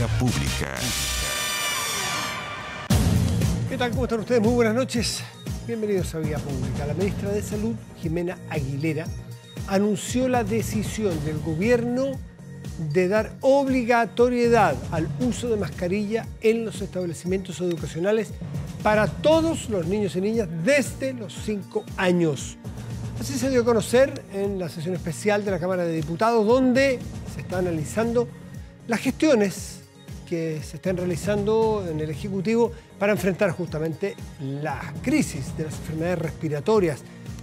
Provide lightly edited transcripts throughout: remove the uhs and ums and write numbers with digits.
Vía Pública. ¿Qué tal? ¿Cómo están ustedes? Muy buenas noches. Bienvenidos a Vía Pública. La ministra de Salud, Jimena Aguilera, anunció la decisión del gobierno de dar obligatoriedad al uso de mascarilla en los establecimientos educacionales para todos los niños y niñas desde los 5 años. Así se dio a conocer en la sesión especial de la Cámara de Diputados, donde se está analizando las gestiones que se están realizando en el Ejecutivo para enfrentar justamente la crisis de las enfermedades respiratorias,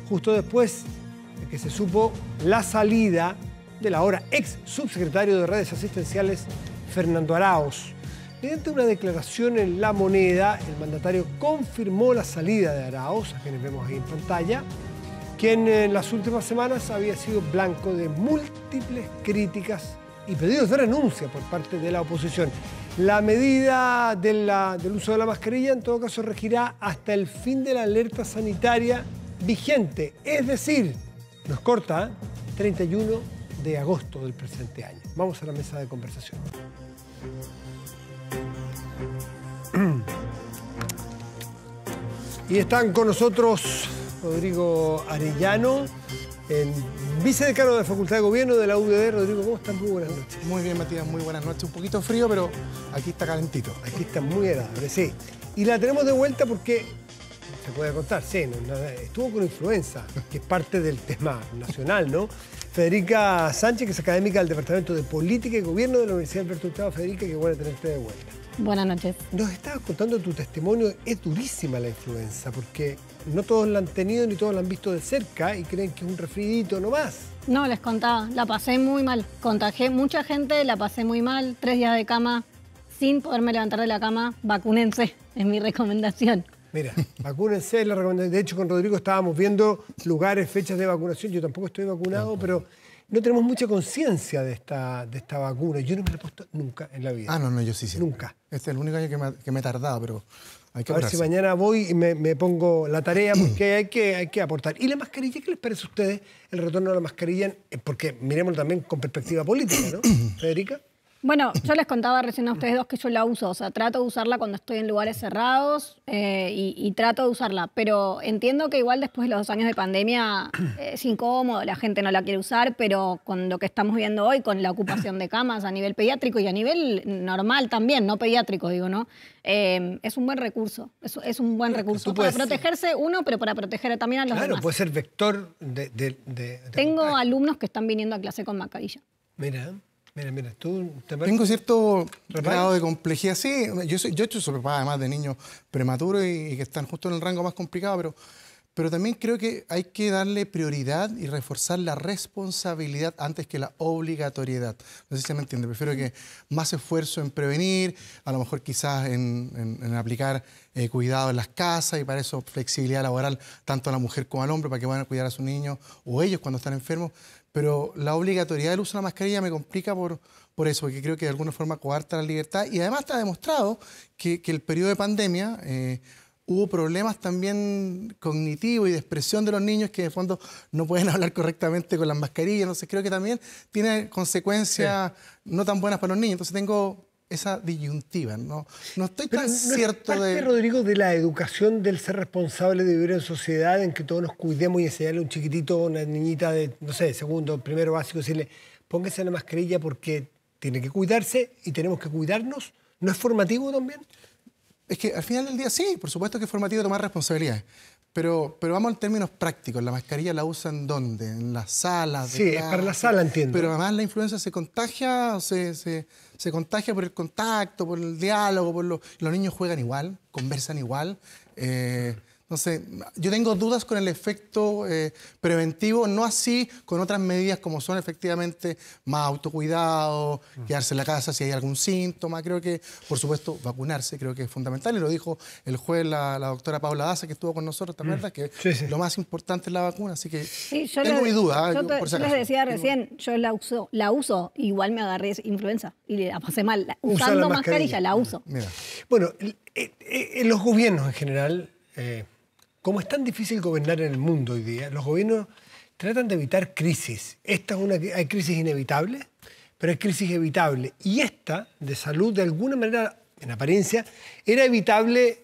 justo después de que se supo la salida del ahora ex subsecretario de Redes Asistenciales, Fernando Arauz. Mediante una declaración en La Moneda, el mandatario confirmó la salida de Arauz, a quienes vemos ahí en pantalla, quien en las últimas semanas había sido blanco de múltiples críticas y pedidos de renuncia por parte de la oposición. La medida del uso de la mascarilla, en todo caso, regirá hasta el fin de la alerta sanitaria vigente, es decir, nos corta 31 de agosto del presente año. Vamos a la mesa de conversación. Y están con nosotros Rodrigo Arellano, vicedecano de la Facultad de Gobierno de la UDD. Rodrigo, ¿cómo estás? Muy buenas noches. Muy bien, Matías, muy buenas noches. Un poquito frío, pero aquí está calentito. Aquí está muy agradable, sí. Y la tenemos de vuelta porque, se puede contar, sí, estuvo con influenza, que es parte del tema nacional, ¿no? Federica Sánchez, que es académica del Departamento de Política y Gobierno de la Universidad Alberto Hurtado. Federica, qué bueno tenerte de vuelta. Buenas noches. Nos estabas contando tu testimonio. Es durísima la influenza, porque no todos la han tenido ni todos la han visto de cerca y creen que es un resfriadito nomás. No, les contaba, la pasé muy mal. Contagié mucha gente, la pasé muy mal. 3 días de cama, sin poderme levantar de la cama. Vacúnense, es mi recomendación. Mira, vacúnense, es la recomendación. De hecho, con Rodrigo estábamos viendo lugares, fechas de vacunación. Yo tampoco estoy vacunado, pero no tenemos mucha conciencia de esta vacuna. Yo no me la he puesto nunca en la vida. Ah, no, yo sí. Nunca. Este es el único año que me he tardado, pero hay que a ver si mañana voy y me pongo la tarea, porque hay que aportar. ¿Y la mascarilla? ¿Qué les parece a ustedes el retorno a la mascarilla? Porque miremoslo también con perspectiva política, ¿no? Federica. Bueno, yo les contaba recién a ustedes dos que yo la uso, o sea, trato de usarla cuando estoy en lugares cerrados y trato de usarla, pero entiendo que igual después de los 2 años de pandemia es incómodo, la gente no la quiere usar, pero con lo que estamos viendo hoy, con la ocupación de camas a nivel pediátrico y a nivel normal también, no pediátrico digo, ¿no? Es un buen recurso, es un buen recurso para protegerse uno, pero para proteger también a los demás. Claro, puede ser vector de Tengo contagio. Alumnos que están viniendo a clase con mascarilla. Mira, tú te Tengo cierto grado de complejidad. Sí, yo he hecho sobre papá, además de niños prematuros y que están justo en el rango más complicado, pero también creo que hay que darle prioridad y reforzar la responsabilidad antes que la obligatoriedad. No sé si se me entiende. Prefiero que más esfuerzo en prevenir, a lo mejor quizás en aplicar cuidado en las casas y para eso flexibilidad laboral tanto a la mujer como al hombre para que puedan cuidar a sus niños o ellos cuando están enfermos. Pero la obligatoriedad del uso de la mascarilla me complica por eso, porque creo que de alguna forma coarta la libertad. Y además está demostrado que el periodo de pandemia hubo problemas también cognitivos y de expresión de los niños que en el fondo no pueden hablar correctamente con las mascarillas. Entonces creo que también tiene consecuencias no tan buenas para los niños. Entonces tengo esa disyuntiva. No estoy tan cierto ¿no es parte, Rodrigo, de la educación del ser responsable de vivir en sociedad, en que todos nos cuidemos y enseñarle a un chiquitito, una niñita de, no sé, segundo, primero básico, decirle, póngase la mascarilla porque tiene que cuidarse y tenemos que cuidarnos? ¿No es formativo también? Es que al final del día sí, por supuesto que es formativo tomar responsabilidades. Pero vamos en términos prácticos. ¿La mascarilla la usan dónde? ¿En las salas? Sí, es para la sala, entiendo. Pero además la influenza se contagia, se contagia por el contacto, por el diálogo, los niños juegan igual, conversan igual. Entonces, yo tengo dudas con el efecto preventivo, no así con otras medidas como son efectivamente más autocuidado, quedarse en la casa si hay algún síntoma. Creo que, por supuesto, vacunarse creo que es fundamental. Y lo dijo el jueves la doctora Paula Daza, que estuvo con nosotros, ¿te acuerdas? Que lo más importante es la vacuna. Así que sí, tengo mi duda. Yo les decía recién, yo la uso, igual me agarré influenza y la pasé mal. Usando mascarilla, la uso. Mira. Bueno, en los gobiernos en general... como es tan difícil gobernar en el mundo hoy día, los gobiernos tratan de evitar crisis. ¿Hay crisis inevitables? pero hay crisis evitable. Y esta, de salud, de alguna manera, en apariencia, era evitable.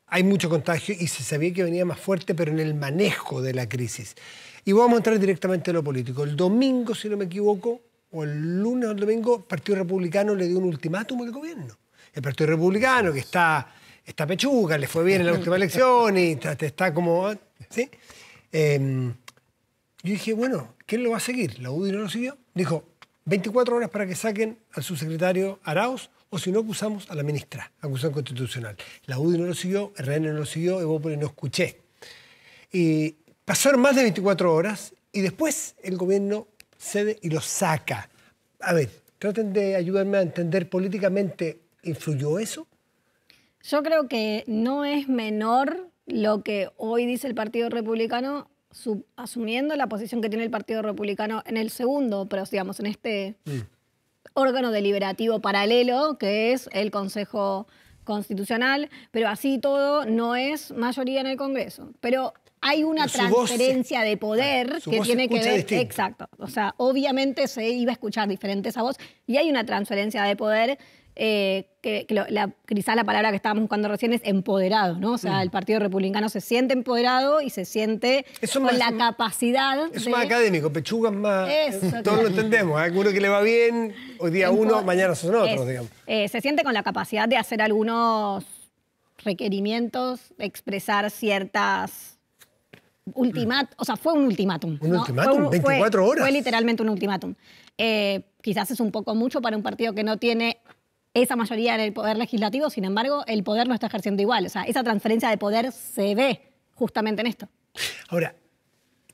Hay mucho contagio y se sabía que venía más fuerte, pero en el manejo de la crisis. Y vamos a entrar directamente a lo político. El domingo, si no me equivoco, o el lunes o el domingo, el Partido Republicano le dio un ultimátum al gobierno. El Partido Republicano, que está pechuga, le fue bien en la última elección y está como... ¿sí? Yo dije, bueno, ¿quién lo va a seguir? ¿La UDI no lo siguió? Dijo, 24 horas para que saquen al subsecretario Arauz, o si no, acusamos a la ministra, acusación constitucional. La UDI no lo siguió, RN no lo siguió, Evópolis no escuché. Y pasaron más de 24 horas y después el gobierno cede y lo saca. A ver, traten de ayudarme a entender políticamente, ¿influyó eso? Yo creo que no es menor lo que hoy dice el Partido Republicano, asumiendo la posición que tiene el Partido Republicano en el segundo, pero digamos en este órgano deliberativo paralelo, que es el Consejo Constitucional, pero así todo no es mayoría en el Congreso. Pero hay una transferencia de poder que tiene que ver... Distinto. Exacto. O sea, obviamente se iba a escuchar diferente esa voz y hay una transferencia de poder quizás la palabra que estábamos buscando recién es empoderado, ¿no? O sea, el Partido Republicano se siente empoderado y se siente con la capacidad Eso más académico, pechuga más... Eso, todos lo entendemos. Hay alguno que le va bien, hoy día uno, mañana son otros, digamos. Se siente con la capacidad de hacer algunos requerimientos, expresar ciertas... O sea, fue un ultimátum. ¿Un ¿no? ultimátum? ¿24 horas? Fue literalmente un ultimátum. Quizás es un poco mucho para un partido que no tiene esa mayoría en el poder legislativo, sin embargo, el poder lo está ejerciendo igual. O sea, esa transferencia de poder se ve justamente en esto. Ahora,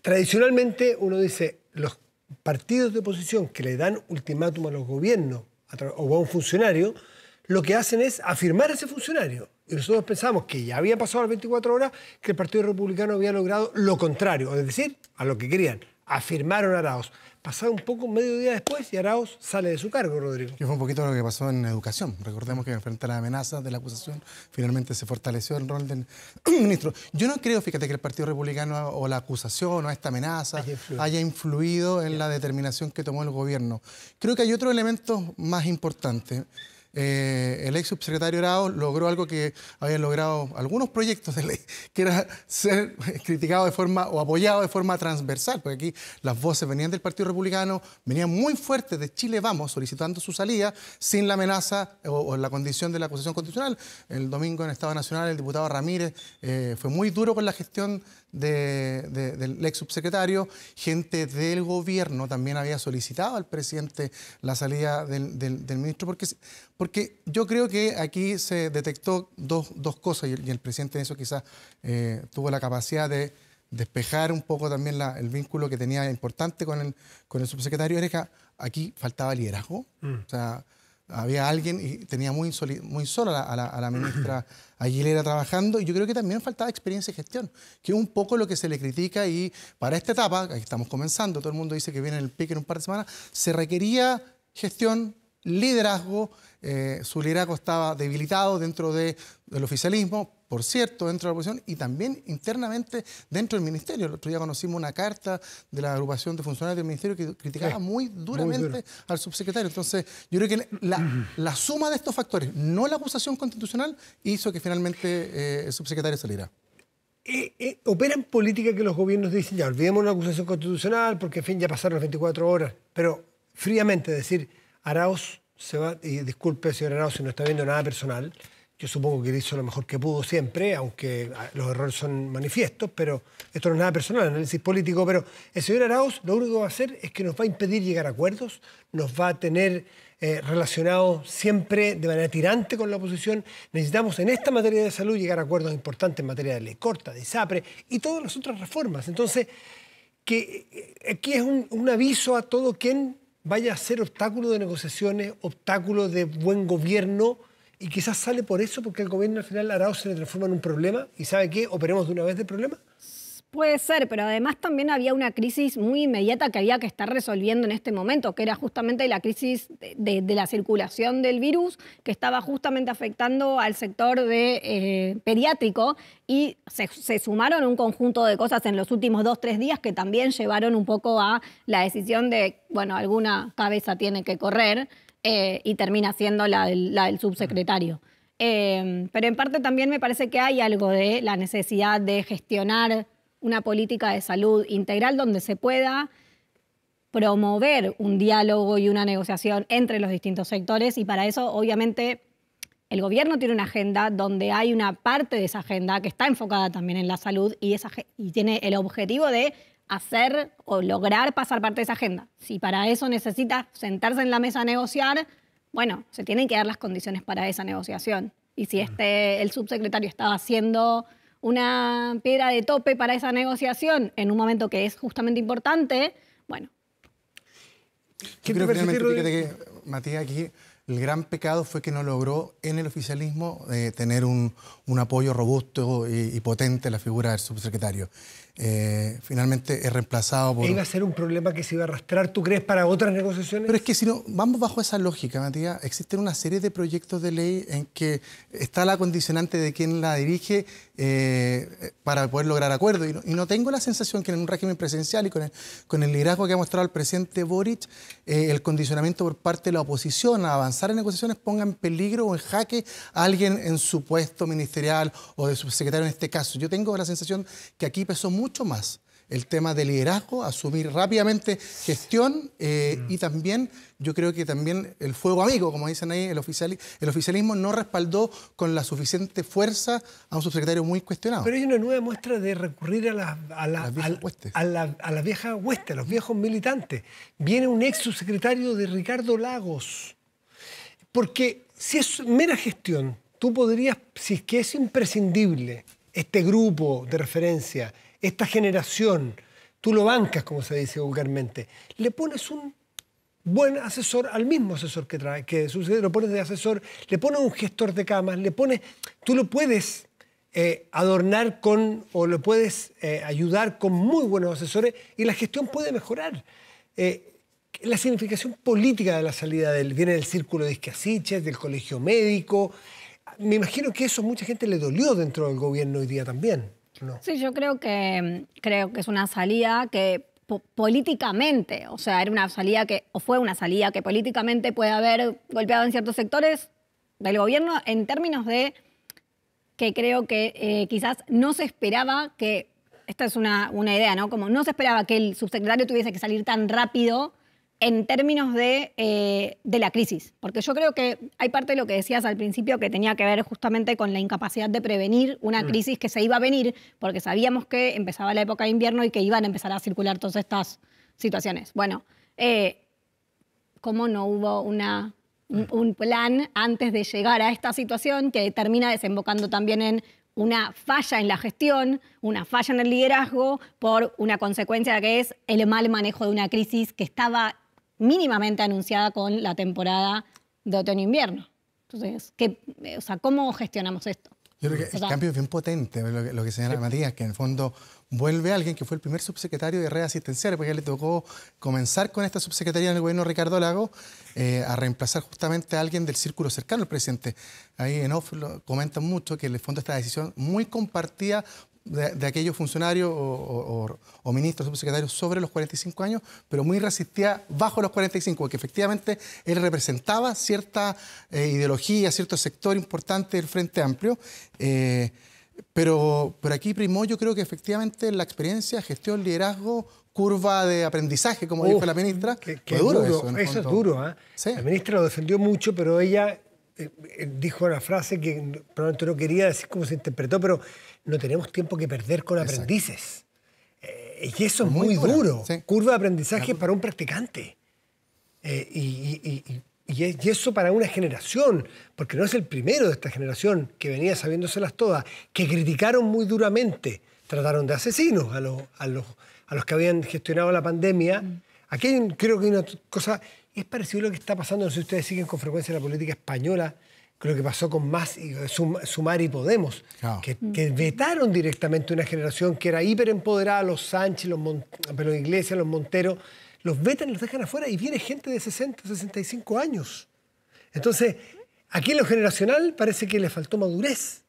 tradicionalmente uno dice, los partidos de oposición que le dan ultimátum a los gobiernos o a un funcionario, lo que hacen es afirmar a ese funcionario. Y nosotros pensamos que ya había pasado las 24 horas, que el Partido Republicano había logrado lo contrario, es decir, a lo que querían. Afirmaron a Arauz. Pasado un poco, medio día después, y Arauz sale de su cargo, Rodrigo. Que fue un poquito lo que pasó en educación. Recordemos que frente a las amenazas de la acusación, finalmente se fortaleció el rol del ministro. Yo no creo, fíjate, que el Partido Republicano o la acusación o esta amenaza haya influido en la determinación que tomó el gobierno. Creo que hay otro elemento más importante. El ex subsecretario Arauz logró algo que habían logrado algunos proyectos de ley, que era ser criticado de forma o apoyado de forma transversal, porque aquí las voces venían del Partido Republicano, venían muy fuertes de Chile Vamos solicitando su salida sin la amenaza o la condición de la acusación constitucional. El domingo en Estado Nacional el diputado Ramírez fue muy duro con la gestión del ex subsecretario. Gente del gobierno también había solicitado al presidente la salida del ministro, porque yo creo que aquí se detectó dos cosas y el presidente en eso quizás tuvo la capacidad de despejar un poco también el vínculo que tenía importante con el subsecretario. Era que aquí faltaba liderazgo. O sea, había alguien y tenía muy sola a la ministra Aguilera trabajando, y yo creo que también faltaba experiencia y gestión, que es un poco lo que se le critica, y para esta etapa, que estamos comenzando, todo el mundo dice que viene el pique en un par de semanas, se requería gestión, liderazgo. Su liderazgo estaba debilitado dentro del oficialismo, por cierto, dentro de la oposición y también internamente dentro del ministerio. El otro día conocimos una carta de la agrupación de funcionarios del ministerio que criticaba muy duramente al subsecretario. Entonces, yo creo que la suma de estos factores, no la acusación constitucional, hizo que finalmente el subsecretario saliera. Opera en política que los gobiernos dicen, ya, olvidemos una acusación constitucional porque, en fin, ya pasaron las 24 horas, pero fríamente decir, Arauz se va, y disculpe, señor Arauz, si no está viendo nada personal, yo supongo que él hizo lo mejor que pudo siempre, aunque los errores son manifiestos, pero esto no es nada personal, análisis político, pero el señor Arauz lo único que va a hacer es que nos va a impedir llegar a acuerdos, nos va a tener relacionados siempre de manera tirante con la oposición. Necesitamos en esta materia de salud llegar a acuerdos importantes en materia de ley corta, de ISAPRE y todas las otras reformas. Entonces, que aquí es un aviso a todo quien vaya a ser obstáculo de negociaciones, obstáculo de buen gobierno, y quizás sale por eso, porque el gobierno al final Arauz se le transforma en un problema, y ¿sabe qué? ¿Operemos de una vez del problema? Puede ser, pero además también había una crisis muy inmediata que había que estar resolviendo en este momento, que era justamente la crisis de la circulación del virus, que estaba justamente afectando al sector pediátrico, y se sumaron un conjunto de cosas en los últimos 2-3 días que también llevaron un poco a la decisión de, bueno, alguna cabeza tiene que correr, y termina siendo la del subsecretario. Pero en parte también me parece que hay algo de la necesidad de gestionar una política de salud integral donde se pueda promover un diálogo y una negociación entre los distintos sectores, y para eso obviamente el gobierno tiene una agenda donde hay una parte de esa agenda que está enfocada también en la salud y tiene el objetivo de hacer o lograr pasar parte de esa agenda. Si para eso necesita sentarse en la mesa a negociar, bueno, se tienen que dar las condiciones para esa negociación. Y si el subsecretario estaba haciendo una piedra de tope para esa negociación en un momento que es justamente importante, bueno. Yo creo finalmente que, Matías, aquí el gran pecado fue que no logró en el oficialismo tener un apoyo robusto y potente a la figura del subsecretario. Finalmente es reemplazado por... ¿Iba a ser un problema que se iba a arrastrar, tú crees, para otras negociaciones? Pero es que si no, vamos bajo esa lógica, Matías, existen una serie de proyectos de ley en que está la condicionante de quien la dirige para poder lograr acuerdos. Y no tengo la sensación que en un régimen presidencial y con el liderazgo que ha mostrado el presidente Boric, el condicionamiento por parte de la oposición a avanzar en negociaciones ponga en peligro o en jaque a alguien en su puesto ministerial o de subsecretario en este caso. Yo tengo la sensación que aquí pesó mucho más el tema de liderazgo, asumir rápidamente gestión y también, yo creo que también el fuego amigo, como dicen ahí, el oficialismo no respaldó con la suficiente fuerza a un subsecretario muy cuestionado. Pero hay una nueva muestra de recurrir a las viejas huestes, a los viejos militantes. Viene un ex subsecretario de Ricardo Lagos. Porque si es mera gestión, tú podrías, si es que es imprescindible este grupo de referencia, esta generación, tú lo bancas, como se dice vulgarmente, le pones un buen asesor al mismo asesor que sucede, lo pones de asesor, le pones un gestor de camas, tú lo puedes adornar o lo puedes ayudar con muy buenos asesores y la gestión puede mejorar. La significación política de la salida viene del círculo de Isquiasiches, del colegio médico. Me imagino que eso a mucha gente le dolió dentro del gobierno hoy día también. No. Sí, yo creo que es una salida que políticamente, o sea, fue una salida que políticamente puede haber golpeado en ciertos sectores del gobierno en términos de que creo que quizás no se esperaba que, esta es una idea, ¿no? Como no se esperaba que el subsecretario tuviese que salir tan rápido en términos de la crisis. Porque yo creo que hay parte de lo que decías al principio que tenía que ver justamente con la incapacidad de prevenir una crisis que se iba a venir, porque sabíamos que empezaba la época de invierno y que iban a empezar a circular todas estas situaciones. Bueno, ¿cómo no hubo un plan antes de llegar a esta situación que termina desembocando también en una falla en la gestión, una falla en el liderazgo, por una consecuencia que es el mal manejo de una crisis que estaba mínimamente anunciada con la temporada de otoño-invierno? Entonces, ¿cómo gestionamos esto? Yo creo que el cambio es bien potente, lo que señala Matías, que en el fondo vuelve alguien que fue el primer subsecretario de redes asistenciales, porque a él le tocó comenzar con esta subsecretaría en el gobierno de Ricardo Lagos, a reemplazar justamente a alguien del círculo cercano al presidente. Ahí en off comentan mucho que en el fondo esta decisión muy compartida de aquellos funcionarios o ministros, subsecretarios sobre los 45 años, pero muy resistida bajo los 45, porque efectivamente él representaba cierta ideología, cierto sector importante del Frente Amplio, pero aquí primó, yo creo que efectivamente la experiencia, gestión, liderazgo, curva de aprendizaje, como dijo la ministra. Fue duro eso es duro, ¿eh? Sí. La ministra lo defendió mucho, pero ella dijo una frase que probablemente no quería decir cómo se interpretó, pero no tenemos tiempo que perder con aprendices. Y eso es muy duro. Sí. Curva de aprendizaje para un practicante. Y eso para una generación, porque no es el primero de esta generación que venía sabiéndoselas todas, que criticaron muy duramente, trataron de asesinos a los que habían gestionado la pandemia. Aquí creo que hay una cosa, es parecido a lo que está pasando, no sé si ustedes siguen con frecuencia la política española, con lo que pasó con Mas y Sumar y Podemos, Claro. que vetaron directamente una generación que era hiperempoderada, los Sánchez, los Iglesias, los Monteros, los vetan y los dejan afuera y viene gente de 60, 65 años. Entonces, aquí en lo generacional parece que le faltó madurez.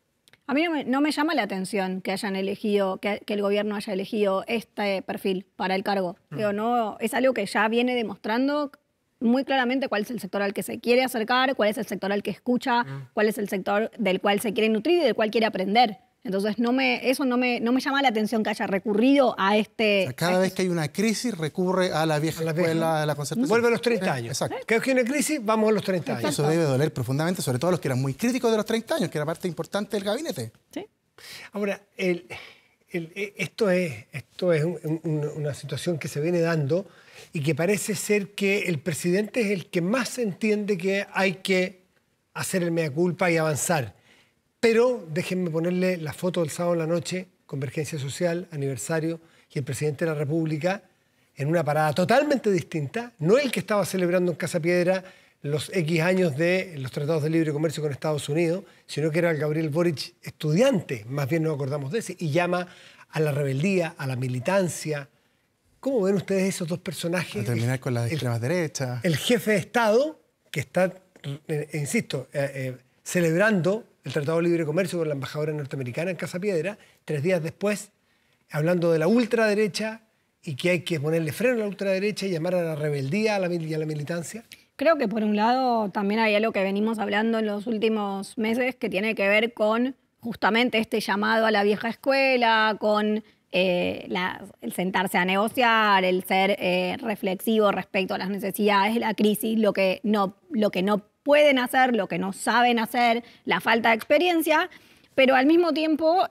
A mí no me llama la atención que hayan elegido, que el gobierno haya elegido este perfil para el cargo. Digo, no, es algo que ya viene demostrando muy claramente cuál es el sector al que se quiere acercar, cuál es el sector al que escucha, cuál es el sector del cual se quiere nutrir y del cual quiere aprender. Entonces, eso no me llama la atención que haya recurrido a este... O sea, cada vez que hay una crisis recurre a la vieja escuela de la concertación. Vuelve a los 30 años. Exacto. Cada vez que hay una crisis, vamos a los 30 años. Eso debe doler profundamente, sobre todo a los que eran muy críticos de los 30 años, que era parte importante del gabinete. ¿Sí? Ahora, esto es una situación que se viene dando y que parece ser que el presidente es el que más entiende que hay que hacer el mea culpa y avanzar. Pero déjenme ponerle la foto del sábado en la noche, Convergencia Social, aniversario, y el presidente de la República en una parada totalmente distinta, no el que estaba celebrando en Casa Piedra los X años de los tratados de libre comercio con Estados Unidos, sino que era el Gabriel Boric estudiante, más bien nos acordamos de ese, y llama a la rebeldía, a la militancia. ¿Cómo ven ustedes esos dos personajes? A terminar con las extremas derechas. El jefe de Estado, que está, insisto, celebrando el Tratado de Libre Comercio con la embajadora norteamericana en Casa Piedra, 3 días después, hablando de la ultraderecha y que hay que ponerle freno a la ultraderecha y llamar a la rebeldía y a la militancia. Creo que por un lado también hay algo que venimos hablando en los últimos meses que tiene que ver con justamente este llamado a la vieja escuela, con el sentarse a negociar, el ser reflexivo respecto a las necesidades de la crisis, lo que no pueden hacer, lo que no saben hacer, la falta de experiencia, pero al mismo tiempo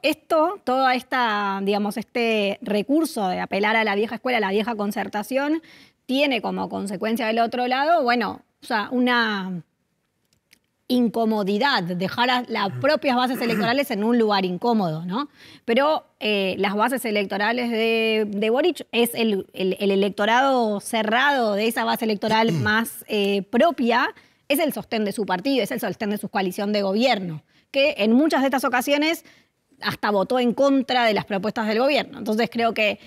toda esta, digamos, este recurso de apelar a la vieja escuela, a la vieja concertación, tiene como consecuencia del otro lado, bueno, o sea, una incomodidad, dejar a las propias bases electorales en un lugar incómodo, ¿no? Pero las bases electorales de Boric es el electorado cerrado de esa base electoral más propia, es el sostén de su partido, es el sostén de su coalición de gobierno, que en muchas de estas ocasiones hasta votó en contra de las propuestas del gobierno. Entonces creo que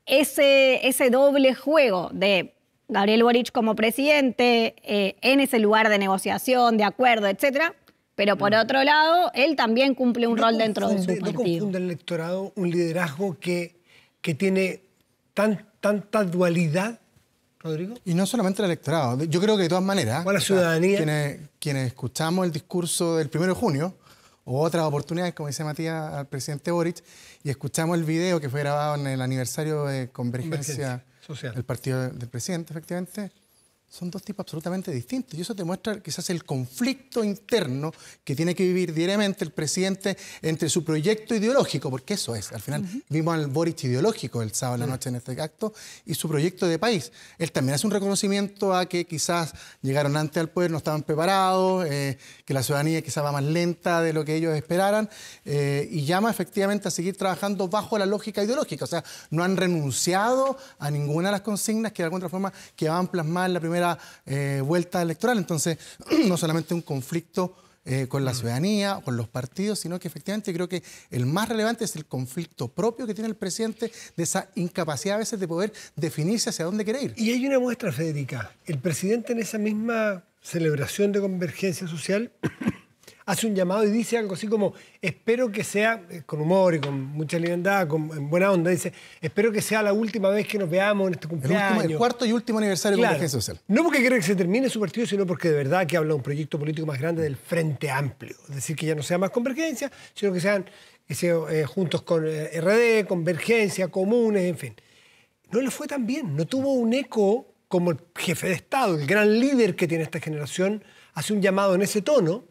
ese doble juego de Gabriel Boric como presidente en ese lugar de negociación, de acuerdo, etcétera, pero por otro lado, él también cumple un rol dentro de su partido. ¿No confunde el electorado un liderazgo que tiene tanta dualidad, Rodrigo? Y no solamente el electorado. Yo creo que de todas maneras, ¿cuál es la ciudadanía? Quienes escuchamos el discurso del 1 de junio, o otras oportunidades, como dice Matías, al presidente Boric, y escuchamos el video que fue grabado en el aniversario de Convergencia Social del partido del presidente, efectivamente, son dos tipos absolutamente distintos. Y eso demuestra quizás el conflicto interno que tiene que vivir diariamente el presidente entre su proyecto ideológico, porque eso es. Al final vimos al Boric ideológico el sábado en la noche en este acto, y su proyecto de país. Él también hace un reconocimiento a que quizás llegaron antes al poder, no estaban preparados, que la ciudadanía quizás va más lenta de lo que ellos esperaran, y llama efectivamente a seguir trabajando bajo la lógica ideológica. O sea, no han renunciado a ninguna de las consignas que de alguna forma quedaban plasmadas en la primera vuelta electoral. Entonces, no solamente un conflicto con la ciudadanía o con los partidos, sino que efectivamente creo que el más relevante es el conflicto propio que tiene el presidente de esa incapacidad a veces de poder definirse hacia dónde quiere ir. Y hay una muestra, Federica. El presidente en esa misma celebración de Convergencia Social hace un llamado y dice algo así como: espero que sea, con humor y con mucha liviandad, en buena onda, dice: espero que sea la última vez que nos veamos en este cumpleaños. El cuarto y último aniversario de Convergencia Social. No porque quiera que se termine su partido, sino porque de verdad que habla de un proyecto político más grande del Frente Amplio. Es decir, que ya no sea más Convergencia, sino que sean juntos con RD, Convergencia, comunes, en fin. No le fue tan bien, no tuvo un eco como el jefe de Estado, el gran líder que tiene esta generación, hace un llamado en ese tono.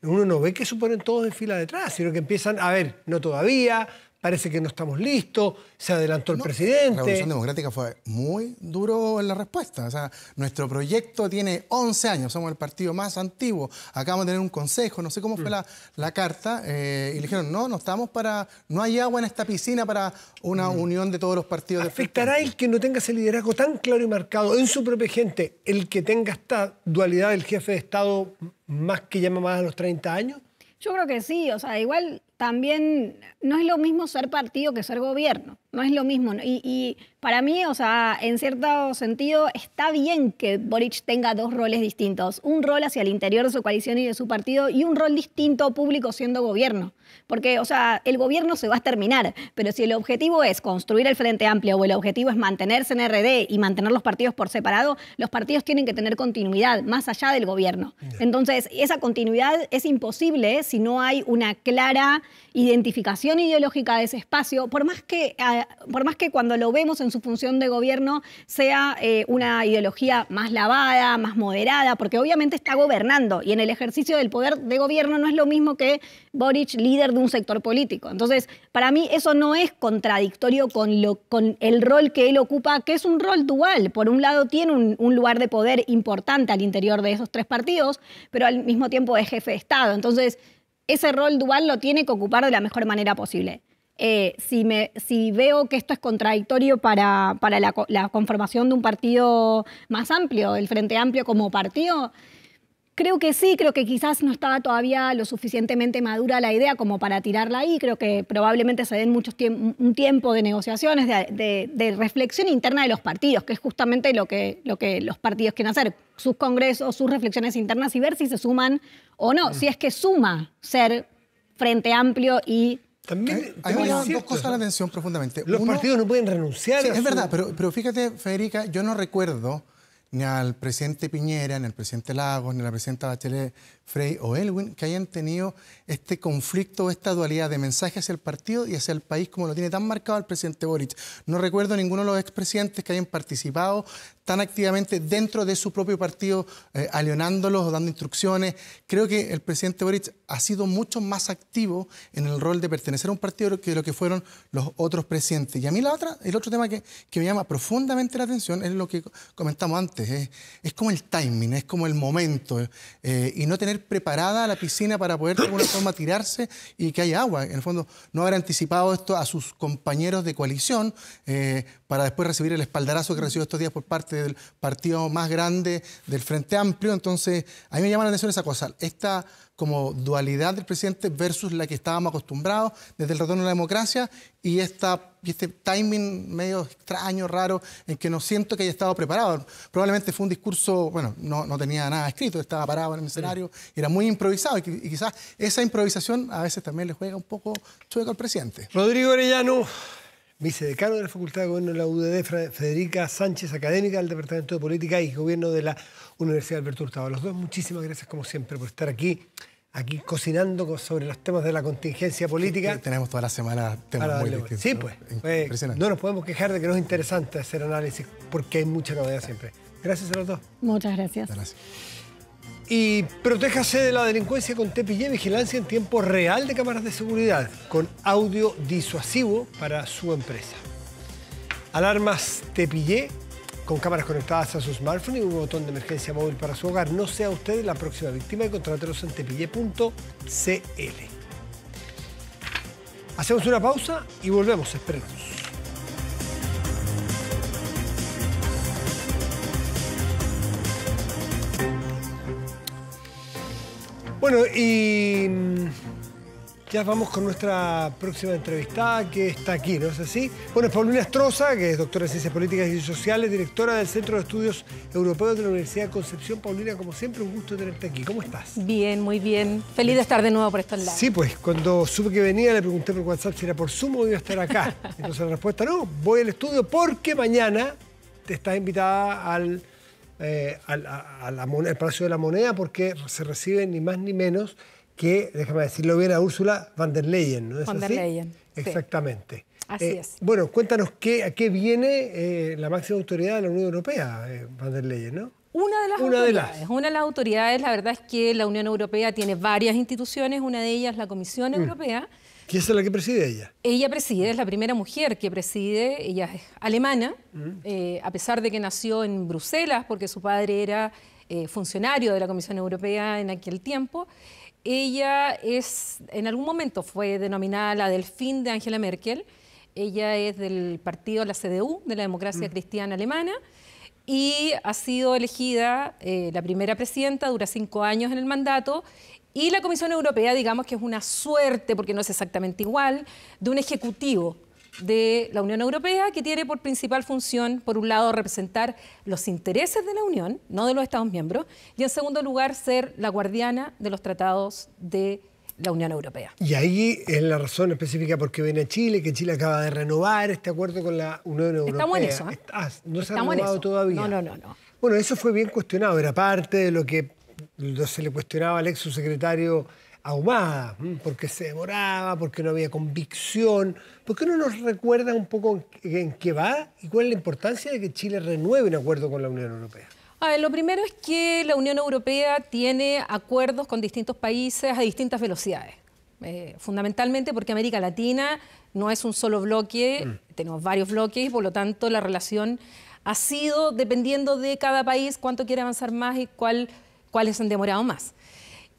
Uno no ve que se ponen todos en fila detrás, sino que empiezan, a ver, no todavía, parece que no estamos listos, se adelantó el presidente. La Revolución Democrática fue muy duro en la respuesta. O sea, nuestro proyecto tiene 11 años, somos el partido más antiguo, acabamos de tener un consejo, no sé cómo fue la carta, y le dijeron, no estamos no hay agua en esta piscina para una unión de todos los partidos. ¿Afectará el que no tenga ese liderazgo tan claro y marcado en su propia gente, el que tenga esta dualidad del jefe de Estado más que llama más a los 30 años? Yo creo que sí, o sea, igual también no es lo mismo ser partido que ser gobierno, no es lo mismo. Y para mí, o sea, en cierto sentido, está bien que Boric tenga dos roles distintos, un rol hacia el interior de su coalición y de su partido y un rol distinto público siendo gobierno. Porque, o sea, el gobierno se va a terminar, pero si el objetivo es construir el Frente Amplio o el objetivo es mantenerse en RD y mantener los partidos por separado, los partidos tienen que tener continuidad más allá del gobierno. Entonces, esa continuidad es imposible si no hay una clara identificación ideológica de ese espacio, por más que cuando lo vemos en su función de gobierno sea una ideología más lavada, más moderada, porque obviamente está gobernando y en el ejercicio del poder de gobierno no es lo mismo que Boric, líder de un sector político. Entonces, para mí eso no es contradictorio con el rol que él ocupa, que es un rol dual. Por un lado tiene un lugar de poder importante al interior de esos tres partidos, pero al mismo tiempo es jefe de Estado. Entonces, ese rol dual lo tiene que ocupar de la mejor manera posible. Si veo que esto es contradictorio para la conformación de un partido más amplio, el Frente Amplio como partido, creo que sí, creo que quizás no estaba todavía lo suficientemente madura la idea como para tirarla ahí. Creo que probablemente se den un tiempo de negociaciones, de reflexión interna de los partidos, que es justamente lo que los partidos quieren hacer, sus congresos, sus reflexiones internas y ver si se suman o no, si es que suma ser Frente Amplio y... También hay dos cosas a la atención profundamente. Los partidos no pueden renunciar. Sí, es verdad, pero fíjate, Federica, yo no recuerdo ni al presidente Piñera, ni al presidente Lagos, ni a la presidenta Bachelet, Frey o Elwin, que hayan tenido este conflicto, esta dualidad de mensaje hacia el partido y hacia el país como lo tiene tan marcado el presidente Boric. No recuerdo ninguno de los expresidentes que hayan participado tan activamente dentro de su propio partido, alionándolos o dando instrucciones. Creo que el presidente Boric ha sido mucho más activo en el rol de pertenecer a un partido que lo que fueron los otros presidentes. Y a mí el otro tema que me llama profundamente la atención es lo que comentamos antes. Es como el timing, es como el momento. Y no tener preparada la piscina para poder de alguna forma tirarse y que haya agua. En el fondo, no haber anticipado esto a sus compañeros de coalición para después recibir el espaldarazo que recibió estos días por parte del partido más grande del Frente Amplio. Entonces, a mí me llama la atención esa cosa, esta como dualidad del presidente versus la que estábamos acostumbrados desde el retorno a la democracia y este timing medio extraño, raro, en que no siento que haya estado preparado. Probablemente fue un discurso, bueno, no tenía nada escrito, estaba parado en el escenario, era muy improvisado y quizás esa improvisación a veces también le juega un poco chueco al presidente. Rodrigo Arellano, vicedecano de la Facultad de Gobierno de la UDD, Federica Sánchez, académica del Departamento de Política y Gobierno de la Universidad Alberto Hurtado. A los dos, muchísimas gracias como siempre por estar aquí cocinando sobre los temas de la contingencia política. Tenemos toda la semana temas muy distintos. Sí, pues. No nos podemos quejar de que no es interesante hacer análisis porque hay mucha novedad siempre. Gracias a los dos. Muchas gracias. Gracias. Y protéjase de la delincuencia con TPY, vigilancia en tiempo real de cámaras de seguridad, con audio disuasivo para su empresa. Alarmas TPY, con cámaras conectadas a su smartphone y un botón de emergencia móvil para su hogar. No sea usted la próxima víctima y contrátelos en tepille.cl. Hacemos una pausa y volvemos, espérenos. Bueno, y ya vamos con nuestra próxima entrevistada que está aquí, ¿no es así? Bueno, es Paulina Astroza, que es doctora en Ciencias Políticas y Sociales, directora del Centro de Estudios Europeos de la Universidad de Concepción. Paulina, como siempre, un gusto tenerte aquí. ¿Cómo estás? Bien, muy bien. Feliz de estar de nuevo por estos lados. Sí, pues, cuando supe que venía le pregunté por WhatsApp si era por Zoom o iba a estar acá. Entonces la respuesta no, voy al estudio porque mañana te estás invitada al Palacio de la Moneda porque se recibe ni más ni menos que, déjame decirlo bien, a Ursula von der Leyen, ¿no es así? Von der Leyen. Exactamente. Sí. Así es. Bueno, cuéntanos a qué viene la máxima autoridad de la Unión Europea, von der Leyen, ¿no? Una de las autoridades, la verdad es que la Unión Europea tiene varias instituciones, una de ellas la Comisión Europea, ¿Y esa es la que preside ella? Ella preside, es la primera mujer que preside, ella es alemana, a pesar de que nació en Bruselas, porque su padre era funcionario de la Comisión Europea en aquel tiempo. Ella en algún momento fue denominada la delfín de Angela Merkel. Ella es del partido, la CDU, de la Democracia Cristiana Alemana, y ha sido elegida la primera presidenta, dura 5 años en el mandato, y la Comisión Europea, digamos que es una suerte, porque no es exactamente igual, de un ejecutivo de la Unión Europea que tiene por principal función, por un lado, representar los intereses de la Unión, no de los Estados miembros, y en segundo lugar, ser la guardiana de los tratados de la Unión Europea. Y ahí es la razón específica por qué viene a Chile, que Chile acaba de renovar este acuerdo con la Unión Europea. Estamos en eso. No se ha renovado todavía. No. Bueno, eso fue bien cuestionado, era parte de lo que se le cuestionaba al ex subsecretario Ahumada, porque se demoraba, porque no había convicción. ¿Por qué no nos recuerda un poco en qué va y cuál es la importancia de que Chile renueve un acuerdo con la Unión Europea? Lo primero es que la Unión Europea tiene acuerdos con distintos países a distintas velocidades. Fundamentalmente porque América Latina no es un solo bloque, tenemos varios bloques y por lo tanto la relación ha sido, dependiendo de cada país, cuánto quiere avanzar más y cuáles han demorado más.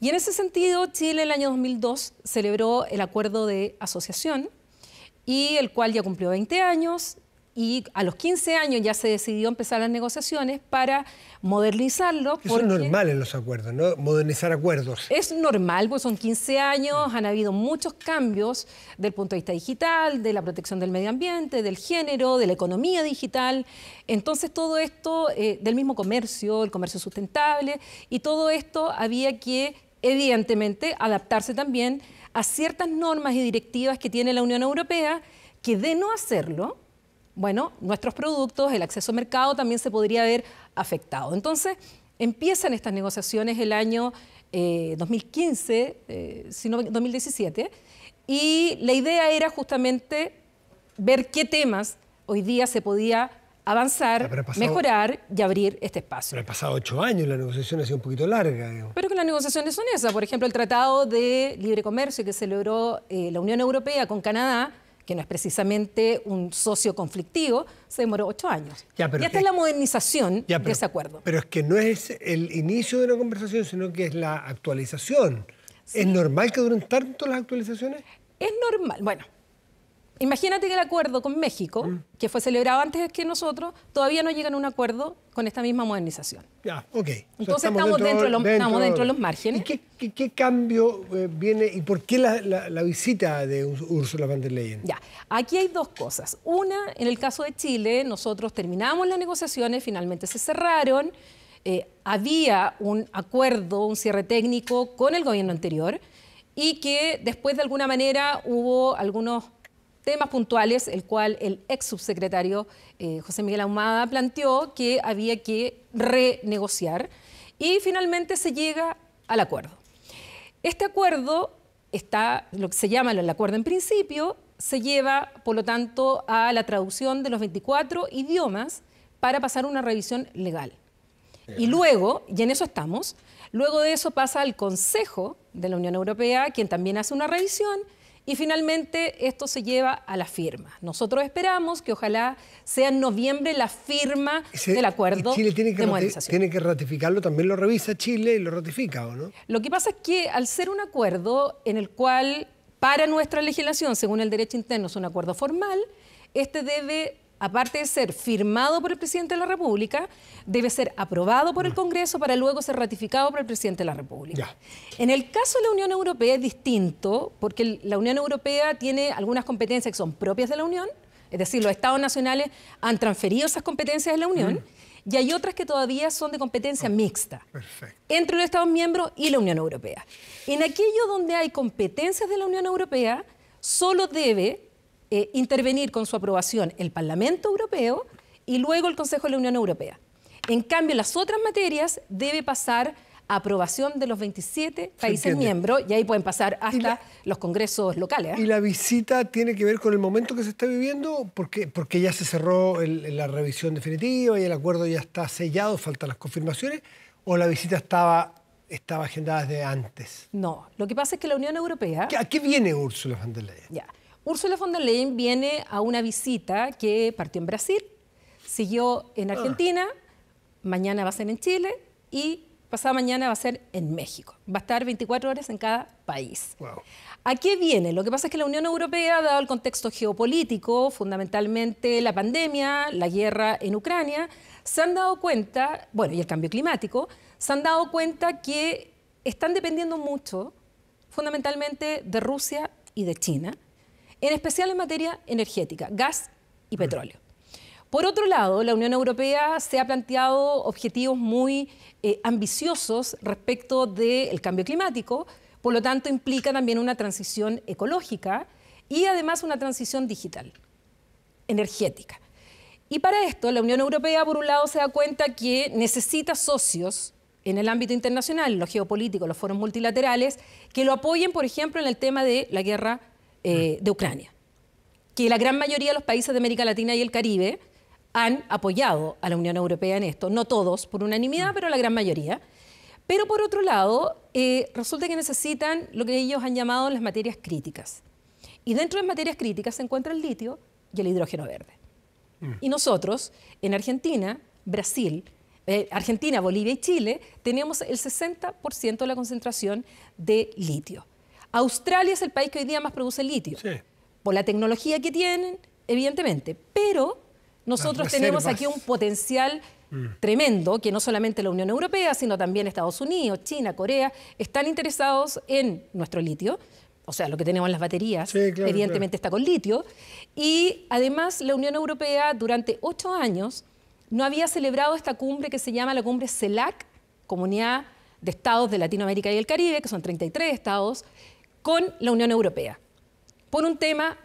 Y en ese sentido, Chile en el año 2002 celebró el acuerdo de asociación, y el cual ya cumplió 20 años, y a los 15 años ya se decidió empezar las negociaciones para modernizarlo. Eso es normal en los acuerdos, ¿no? Modernizar acuerdos. Es normal, pues son 15 años, han habido muchos cambios del punto de vista digital, de la protección del medio ambiente, del género, de la economía digital. Entonces todo esto, del mismo comercio, el comercio sustentable, y todo esto había que, evidentemente, adaptarse también a ciertas normas y directivas que tiene la Unión Europea, que de no hacerlo, bueno, nuestros productos, el acceso al mercado también se podría haber afectado. Entonces, empiezan estas negociaciones el año 2015, sino 2017, y la idea era justamente ver qué temas hoy día se podía avanzar, mejorar y abrir este espacio. Pero han pasado 8 años, la negociación ha sido un poquito larga. Digamos. Pero que las negociaciones son esas. Por ejemplo, el Tratado de Libre Comercio que celebró la Unión Europea con Canadá, que no es precisamente un socio conflictivo, se demoró 8 años. Y esta es la modernización de ese acuerdo. Pero es que no es el inicio de una conversación, sino que es la actualización. Sí. ¿Es normal que duren tanto las actualizaciones? Es normal. Bueno, imagínate que el acuerdo con México, que fue celebrado antes que nosotros, todavía no llegan a un acuerdo con esta misma modernización. Ya, ok. Entonces estamos dentro de los márgenes. ¿Y qué cambio viene y por qué la visita de Ursula von der Leyen? Ya, aquí hay dos cosas. Una, en el caso de Chile, nosotros terminamos las negociaciones, finalmente se cerraron, había un acuerdo, un cierre técnico con el gobierno anterior, y que después de alguna manera hubo algunos temas puntuales, el cual el ex subsecretario José Miguel Ahumada planteó que había que renegociar, y finalmente se llega al acuerdo. Este acuerdo está, lo que se llama el acuerdo en principio, se lleva, por lo tanto, a la traducción de los 24 idiomas para pasar una revisión legal. Y luego, y en eso estamos, luego de eso pasa al Consejo de la Unión Europea, quien también hace una revisión, y finalmente esto se lleva a la firma. Nosotros esperamos que ojalá sea en noviembre la firma del acuerdo de modernización. Tiene que ratificarlo, también lo revisa Chile y lo ratifica, ¿o no? Lo que pasa es que al ser un acuerdo en el cual para nuestra legislación, según el derecho interno, es un acuerdo formal, este debe, aparte de ser firmado por el presidente de la República, debe ser aprobado por el Congreso para luego ser ratificado por el presidente de la República. Ya. En el caso de la Unión Europea es distinto, porque la Unión Europea tiene algunas competencias que son propias de la Unión, es decir, los Estados nacionales han transferido esas competencias a la Unión, y hay otras que todavía son de competencia mixta entre los Estados miembros y la Unión Europea. En aquello donde hay competencias de la Unión Europea, solo debe intervenir con su aprobación el Parlamento Europeo y luego el Consejo de la Unión Europea. En cambio, en las otras materias debe pasar a aprobación de los 27 países miembros, y ahí pueden pasar hasta los congresos locales. ¿Y la visita tiene que ver con el momento que se está viviendo? Porque ya se cerró la revisión definitiva y el acuerdo ya está sellado, faltan las confirmaciones, ¿o la visita estaba estaba agendada desde antes? No, lo que pasa es que la Unión Europea... ¿A qué viene Ursula von der Leyen? Ya. Úrsula von der Leyen viene a una visita que partió en Brasil, siguió en Argentina, mañana va a ser en Chile y pasado mañana va a ser en México. Va a estar 24 horas en cada país. Wow. ¿A qué viene? Lo que pasa es que la Unión Europea, dado el contexto geopolítico, fundamentalmente la pandemia, la guerra en Ucrania, se han dado cuenta, bueno, y el cambio climático, se han dado cuenta que están dependiendo mucho, fundamentalmente, de Rusia y de China, en especial en materia energética, gas y petróleo. Por otro lado, la Unión Europea se ha planteado objetivos muy ambiciosos respecto del cambio climático, por lo tanto implica también una transición ecológica y además una transición digital, energética. Y para esto la Unión Europea, por un lado, se da cuenta que necesita socios en el ámbito internacional, los geopolíticos, los foros multilaterales, que lo apoyen, por ejemplo, en el tema de la guerra de Ucrania, que la gran mayoría de los países de América Latina y el Caribe han apoyado a la Unión Europea en esto, no todos por unanimidad, pero la gran mayoría. Pero por otro lado, resulta que necesitan lo que ellos han llamado las materias críticas. Y dentro de las materias críticas se encuentra el litio y el hidrógeno verde. Y nosotros, en Argentina, Brasil, Argentina, Bolivia y Chile, tenemos el 60% de la concentración de litio. Australia es el país que hoy día más produce litio, sí, por la tecnología que tienen, evidentemente, pero nosotros tenemos aquí un potencial tremendo, que no solamente la Unión Europea, sino también Estados Unidos, China, Corea, están interesados en nuestro litio, o sea, lo que tenemos en las baterías, sí, claro, evidentemente está con litio, y además la Unión Europea durante 8 años no había celebrado esta cumbre que se llama la cumbre CELAC, Comunidad de Estados de Latinoamérica y el Caribe, que son 33 estados, con la Unión Europea, por un tema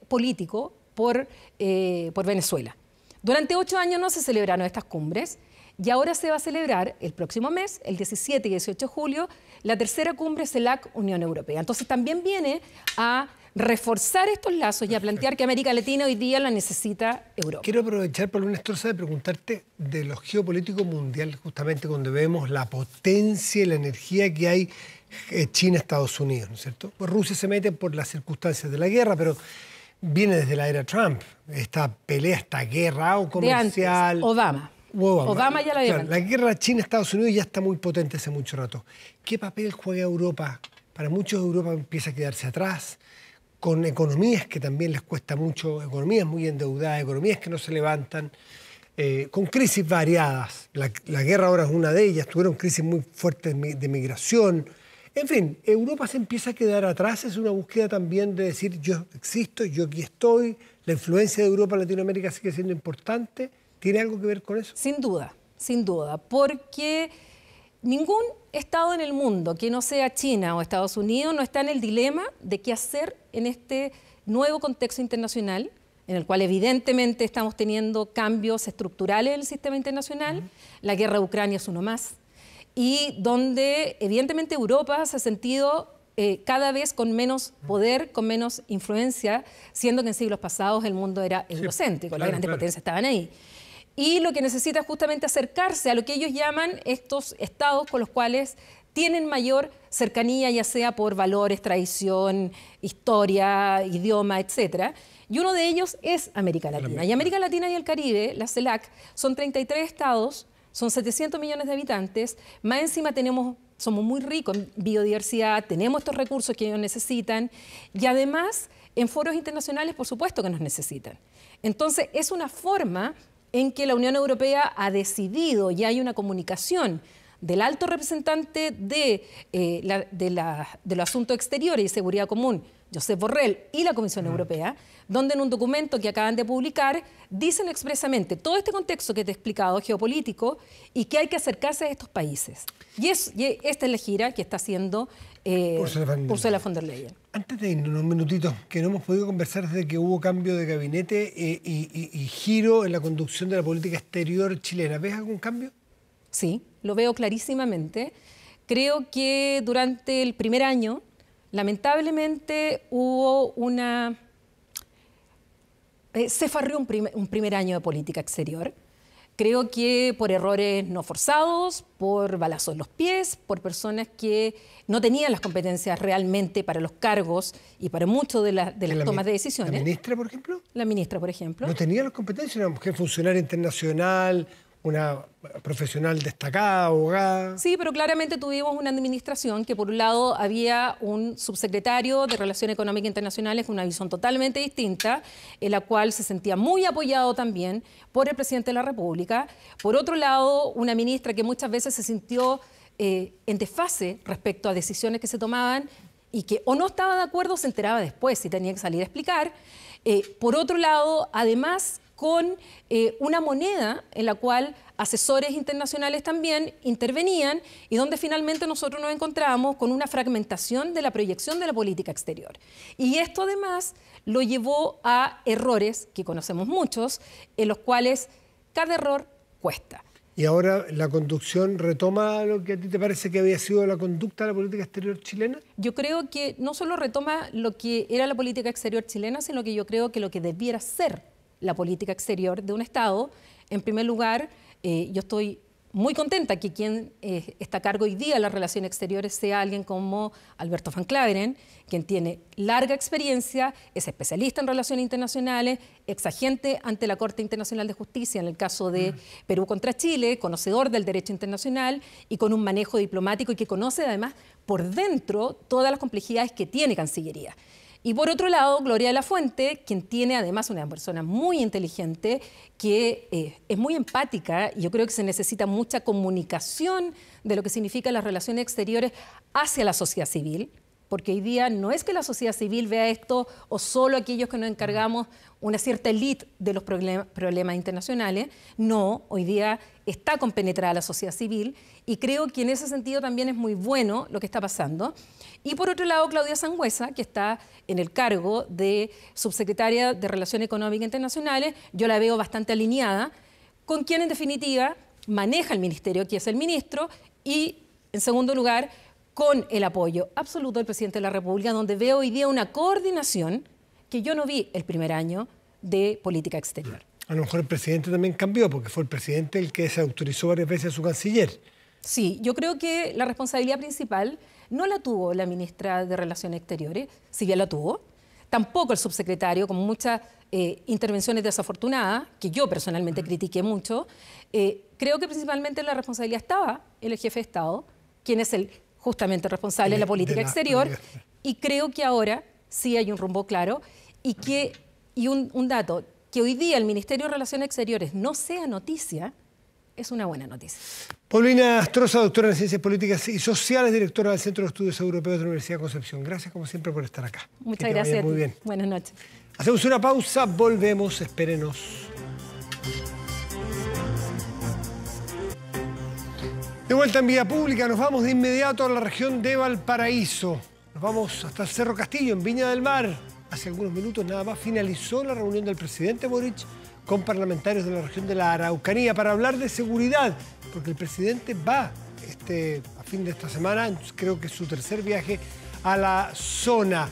político, por Venezuela. Durante 8 años no se celebraron estas cumbres y ahora se va a celebrar el próximo mes, el 17 y 18 de julio, la tercera cumbre CELAC Unión Europea. Entonces también viene a reforzar estos lazos y a plantear que América Latina hoy día la necesita Europa. Quiero aprovechar, Paulina Estorza, de preguntarte de lo geopolítico mundial, justamente cuando vemos la potencia y la energía que hay China-Estados Unidos, ¿no es cierto? Pues Rusia se mete por las circunstancias de la guerra, pero viene desde la era Trump, esta pelea, esta guerra o comercial. De antes, Obama ya la había. Claro, la guerra China-Estados Unidos ya está muy potente hace mucho rato. ¿Qué papel juega Europa? Para muchos Europa empieza a quedarse atrás, con economías que también les cuesta mucho, economías muy endeudadas, economías que no se levantan, con crisis variadas. La guerra ahora es una de ellas, tuvieron crisis muy fuertes de migración. En fin, Europa se empieza a quedar atrás, es una búsqueda también de decir yo existo, yo aquí estoy, la influencia de Europa en Latinoamérica sigue siendo importante. ¿Tiene algo que ver con eso? Sin duda, porque ningún Estado en el mundo que no sea China o Estados Unidos no está en el dilema de qué hacer en este nuevo contexto internacional, en el cual evidentemente estamos teniendo cambios estructurales en el sistema internacional. La guerra de Ucrania es uno más. Y donde evidentemente Europa se ha sentido cada vez con menos poder, con menos influencia, siendo que en siglos pasados el mundo era eurocéntrico, claro, las grandes potencias estaban ahí. Y lo que necesita es justamente acercarse a lo que ellos llaman estos estados con los cuales tienen mayor cercanía, ya sea por valores, tradición, historia, idioma, etc. Y uno de ellos es América Latina. Y América Latina y el Caribe, la CELAC, son 33 estados, son 700 millones de habitantes, más encima somos muy ricos en biodiversidad, tenemos estos recursos que ellos necesitan y además en foros internacionales por supuesto que nos necesitan. Entonces es una forma en que la Unión Europea ha decidido y hay una comunicación del alto representante de los asuntos exteriores y seguridad común, Josep Borrell, y la Comisión Europea, donde en un documento que acaban de publicar dicen expresamente todo este contexto que te he explicado, geopolítico, y que hay que acercarse a estos países. Y esta es la gira que está haciendo Ursula von der Leyen. Antes de irnos unos minutitos, que no hemos podido conversar desde que hubo cambio de gabinete y giro en la conducción de la política exterior chilena. ¿Ves algún cambio? Sí, lo veo clarísimamente. Creo que durante el primer año, lamentablemente, hubo se farrió un primer año de política exterior. Creo que por errores no forzados, por balazos en los pies, por personas que no tenían las competencias realmente para los cargos y para muchas de las tomas de decisiones. ¿La ministra, por ejemplo? La ministra, por ejemplo. No tenía las competencias, una mujer funcionaria internacional, una profesional destacada, abogada. Sí, pero claramente tuvimos una administración que por un lado había un subsecretario de Relaciones Económicas Internacionales con una visión totalmente distinta, en la cual se sentía muy apoyado también por el presidente de la República. Por otro lado, una ministra que muchas veces se sintió en desfase respecto a decisiones que se tomaban y que o no estaba de acuerdo o se enteraba después y tenía que salir a explicar. Por otro lado, además, con una moneda en la cual asesores internacionales también intervenían y donde finalmente nosotros nos encontramos con una fragmentación de la proyección de la política exterior. Y esto además lo llevó a errores, que conocemos muchos, en los cuales cada error cuesta. Y ahora la conducción retoma lo que a ti te parece que había sido la conducta de la política exterior chilena. Yo creo que no solo retoma lo que era la política exterior chilena, sino que yo creo que lo que debiera ser la política exterior de un Estado. En primer lugar, yo estoy muy contenta que quien está a cargo hoy día de las relaciones exteriores sea alguien como Alberto Van Claveren, quien tiene larga experiencia, es especialista en relaciones internacionales, exagente ante la Corte Internacional de Justicia en el caso de Perú contra Chile, conocedor del derecho internacional y con un manejo diplomático y que conoce además por dentro todas las complejidades que tiene Cancillería. Y por otro lado, Gloria de la Fuente, quien tiene además una persona muy inteligente, que es muy empática, y yo creo que se necesita mucha comunicación de lo que significan las relaciones exteriores hacia la sociedad civil, porque hoy día no es que la sociedad civil vea esto o solo aquellos que nos encargamos una cierta élite de los problemas internacionales, no, hoy día está compenetrada la sociedad civil y creo que en ese sentido también es muy bueno lo que está pasando. Y por otro lado, Claudia Sangüesa, que está en el cargo de subsecretaria de Relaciones Económicas Internacionales, yo la veo bastante alineada, con quien en definitiva maneja el ministerio, que es el ministro, y en segundo lugar, con el apoyo absoluto del presidente de la República, donde veo hoy día una coordinación que yo no vi el primer año de política exterior. A lo mejor el presidente también cambió, porque fue el presidente el que desautorizó varias veces a su canciller. Sí, yo creo que la responsabilidad principal no la tuvo la ministra de Relaciones Exteriores, si bien la tuvo, tampoco el subsecretario, con muchas intervenciones desafortunadas, que yo personalmente critiqué mucho. Creo que principalmente la responsabilidad estaba en el jefe de Estado, quien es el justamente responsable de la política exterior, y creo que ahora sí hay un rumbo claro y un dato, que hoy día el Ministerio de Relaciones Exteriores no sea noticia, es una buena noticia. Paulina Astroza, doctora en Ciencias Políticas y Sociales, directora del Centro de Estudios Europeos de la Universidad de Concepción. Gracias, como siempre, por estar acá. Muchas gracias. Muy bien. Buenas noches. Hacemos una pausa, volvemos, espérenos. De vuelta en Vía Pública, nos vamos de inmediato a la región de Valparaíso. Nos vamos hasta el Cerro Castillo, en Viña del Mar. Hace algunos minutos nada más finalizó la reunión del presidente Boric con parlamentarios de la región de la Araucanía para hablar de seguridad, porque el presidente va a fin de esta semana, creo que es su tercer viaje a la zona.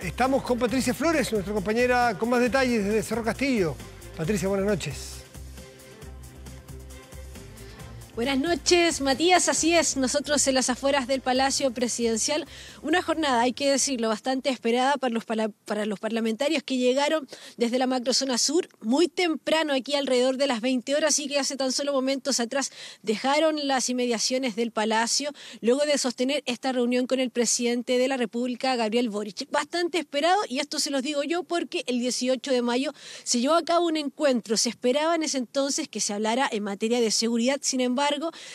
Estamos con Patricia Flores, nuestra compañera con más detalles desde Cerro Castillo. Patricia, buenas noches. Buenas noches, Matías. Así es, nosotros en las afueras del Palacio Presidencial, una jornada, hay que decirlo, bastante esperada para los parlamentarios que llegaron desde la macrozona sur muy temprano, aquí alrededor de las 20 horas, y que hace tan solo momentos atrás dejaron las inmediaciones del Palacio luego de sostener esta reunión con el presidente de la República, Gabriel Boric. Bastante esperado, y esto se los digo yo porque el 18 de mayo se llevó a cabo un encuentro. Se esperaba en ese entonces que se hablara en materia de seguridad, sin embargo,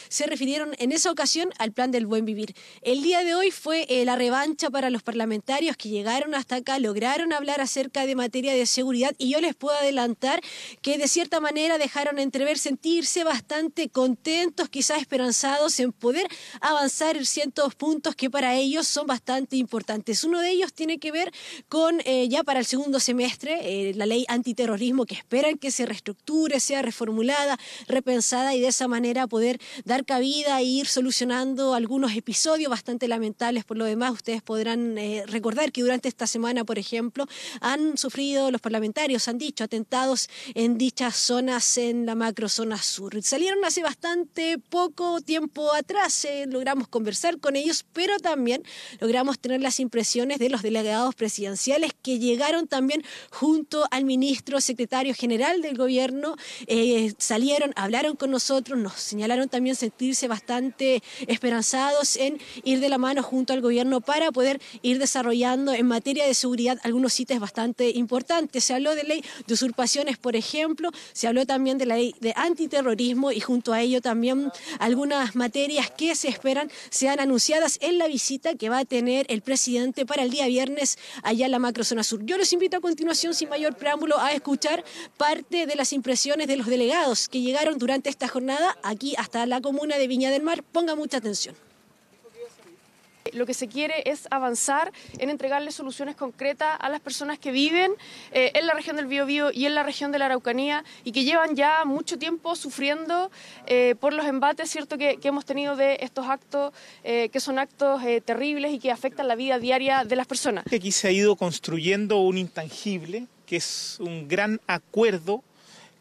se refirieron en esa ocasión al plan del buen vivir. El día de hoy fue la revancha para los parlamentarios que llegaron hasta acá, lograron hablar acerca de materia de seguridad, y yo les puedo adelantar que de cierta manera dejaron entrever sentirse bastante contentos, quizás esperanzados en poder avanzar ciertos puntos que para ellos son bastante importantes. Uno de ellos tiene que ver con ya para el segundo semestre la ley antiterrorismo, que esperan que se reestructure, sea reformulada, repensada, y de esa manera poder dar cabida e ir solucionando algunos episodios bastante lamentables. Por lo demás, ustedes podrán recordar que durante esta semana, por ejemplo, han sufrido los parlamentarios, han dicho, atentados en dichas zonas en la macrozona sur. Salieron hace bastante poco tiempo atrás, logramos conversar con ellos, pero también logramos tener las impresiones de los delegados presidenciales que llegaron también junto al ministro secretario general del gobierno, salieron, hablaron con nosotros, nos señalaron también sentirse bastante esperanzados en ir de la mano junto al gobierno para poder ir desarrollando en materia de seguridad algunos ítems bastante importantes. Se habló de ley de usurpaciones, por ejemplo, se habló también de la ley de antiterrorismo y junto a ello también algunas materias que se esperan sean anunciadas en la visita que va a tener el presidente para el día viernes allá en la macrozona sur. Yo les invito a continuación, sin mayor preámbulo, a escuchar parte de las impresiones de los delegados que llegaron durante esta jornada aquí hasta la comuna de Viña del Mar. Ponga mucha atención. Lo que se quiere es avanzar en entregarle soluciones concretas a las personas que viven en la región del Biobío y en la región de la Araucanía y que llevan ya mucho tiempo sufriendo por los embates, ¿cierto?, que hemos tenido de estos actos que son actos terribles y que afectan la vida diaria de las personas. Aquí se ha ido construyendo un intangible, que es un gran acuerdo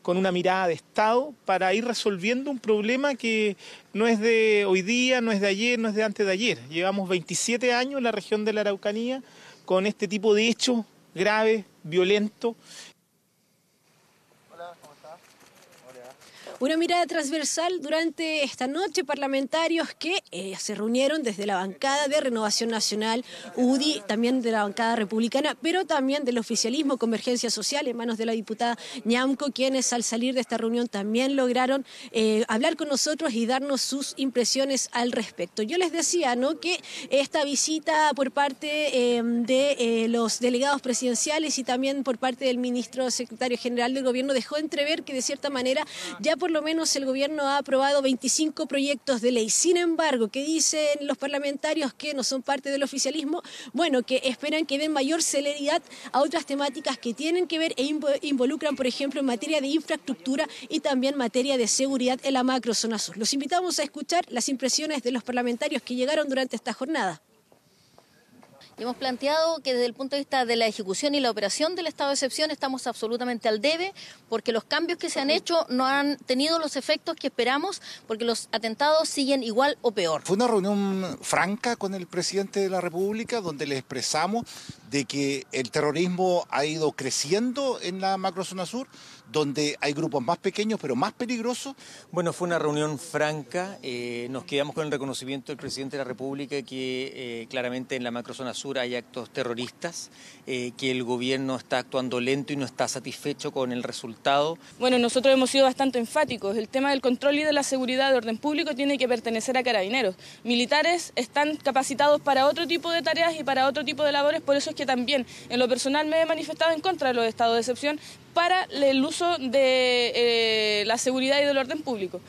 con una mirada de Estado para ir resolviendo un problema que no es de hoy día, no es de ayer, no es de antes de ayer. Llevamos 27 años en la región de la Araucanía con este tipo de hechos graves, violentos. Una mirada transversal durante esta noche, parlamentarios que se reunieron desde la bancada de Renovación Nacional, UDI, también de la bancada republicana, pero también del oficialismo Convergencia Social, en manos de la diputada Ñamco, quienes al salir de esta reunión también lograron hablar con nosotros y darnos sus impresiones al respecto. Yo les decía, ¿no?, que esta visita por parte de los delegados presidenciales y también por parte del ministro secretario general del gobierno dejó entrever que de cierta manera ya por lo menos el gobierno ha aprobado 25 proyectos de ley. Sin embargo, ¿qué dicen los parlamentarios que no son parte del oficialismo? Bueno, que esperan que den mayor celeridad a otras temáticas que tienen que ver e involucran, por ejemplo, en materia de infraestructura y también materia de seguridad en la macrozona sur. Los invitamos a escuchar las impresiones de los parlamentarios que llegaron durante esta jornada. Y hemos planteado que desde el punto de vista de la ejecución y la operación del estado de excepción estamos absolutamente al debe porque los cambios que se han hecho no han tenido los efectos que esperamos porque los atentados siguen igual o peor. Fue una reunión franca con el presidente de la República donde le expresamos de que el terrorismo ha ido creciendo en la macrozona sur, donde hay grupos más pequeños pero más peligrosos. Bueno, fue una reunión franca, nos quedamos con el reconocimiento del presidente de la República que claramente en la macrozona sur hay actos terroristas, que el gobierno está actuando lento y no está satisfecho con el resultado. Bueno, nosotros hemos sido bastante enfáticos. El tema del control y de la seguridad de orden público tiene que pertenecer a Carabineros. Militares están capacitados para otro tipo de tareas y para otro tipo de labores, por eso es que también en lo personal me he manifestado en contra de los estados de excepción para el uso de la seguridad y del orden público.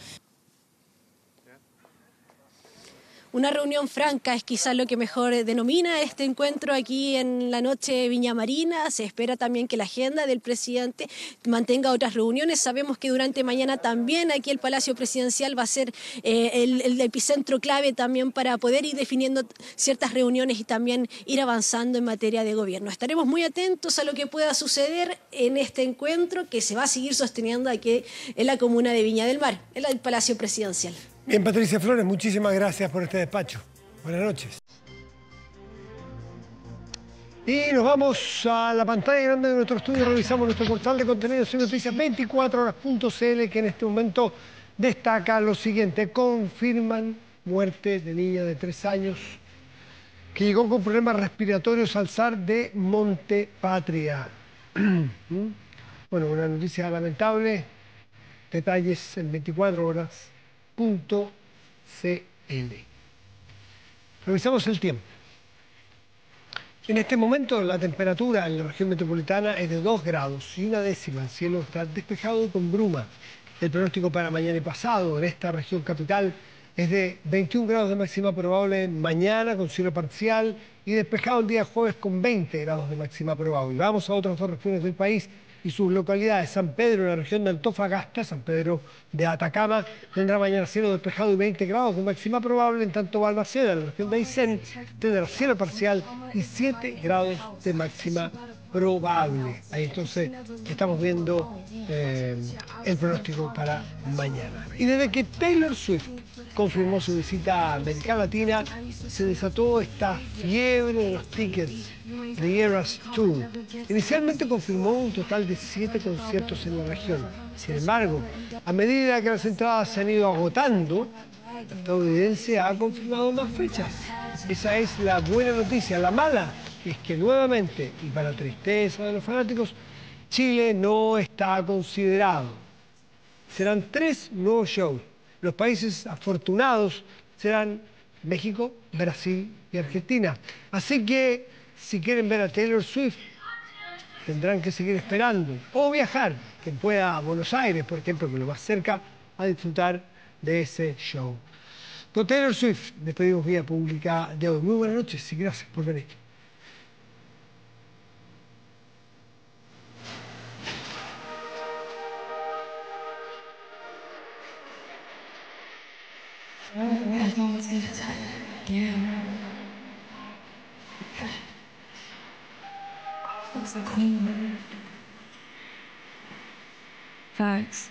Una reunión franca es quizás lo que mejor denomina este encuentro aquí en la noche de Viña Marina. Se espera también que la agenda del presidente mantenga otras reuniones. Sabemos que durante mañana también aquí el Palacio Presidencial va a ser el epicentro clave también para poder ir definiendo ciertas reuniones y también ir avanzando en materia de gobierno. Estaremos muy atentos a lo que pueda suceder en este encuentro que se va a seguir sosteniendo aquí en la comuna de Viña del Mar, en el Palacio Presidencial. Bien, Patricia Flores, muchísimas gracias por este despacho. Buenas noches. Y nos vamos a la pantalla grande de nuestro estudio, revisamos nuestro portal de contenidos y noticias 24horas.cl, que en este momento destaca lo siguiente. Confirman muerte de niña de 3 años que llegó con problemas respiratorios al SAR de Montepatria. Bueno, una noticia lamentable. Detalles en 24horas.cl. Revisamos el tiempo. En este momento la temperatura en la región metropolitana es de 2 grados y 1 décima. El cielo está despejado con bruma. El pronóstico para mañana y pasado en esta región capital es de 21 grados de máxima probable mañana con cielo parcial y despejado el día jueves con 20 grados de máxima probable. Vamos a otras 2 regiones del país y sus localidades. San Pedro, en la región de Antofagasta, San Pedro de Atacama, tendrá mañana cielo despejado y 20 grados con máxima probable, en tanto Balmaceda, en la región de Aysén, tendrá cielo parcial y 7 grados de máxima probable. Ahí entonces estamos viendo el pronóstico para mañana. Y desde que Taylor Swift confirmó su visita a América Latina, se desató esta fiebre de los tickets de Eras Tour. Inicialmente confirmó un total de 7 conciertos en la región. Sin embargo, a medida que las entradas se han ido agotando, la estadounidense ha confirmado más fechas. Esa es la buena noticia. La mala es que nuevamente, y para tristeza de los fanáticos, Chile no está considerado. Serán 3 nuevos shows. Los países afortunados serán México, Brasil y Argentina. Así que, si quieren ver a Taylor Swift, tendrán que seguir esperando. O viajar, que pueda a Buenos Aires, por ejemplo, que lo más cerca, a disfrutar de ese show. Con Taylor Swift despedimos Vía Pública de hoy. Muy buenas noches y gracias por venir. Facts.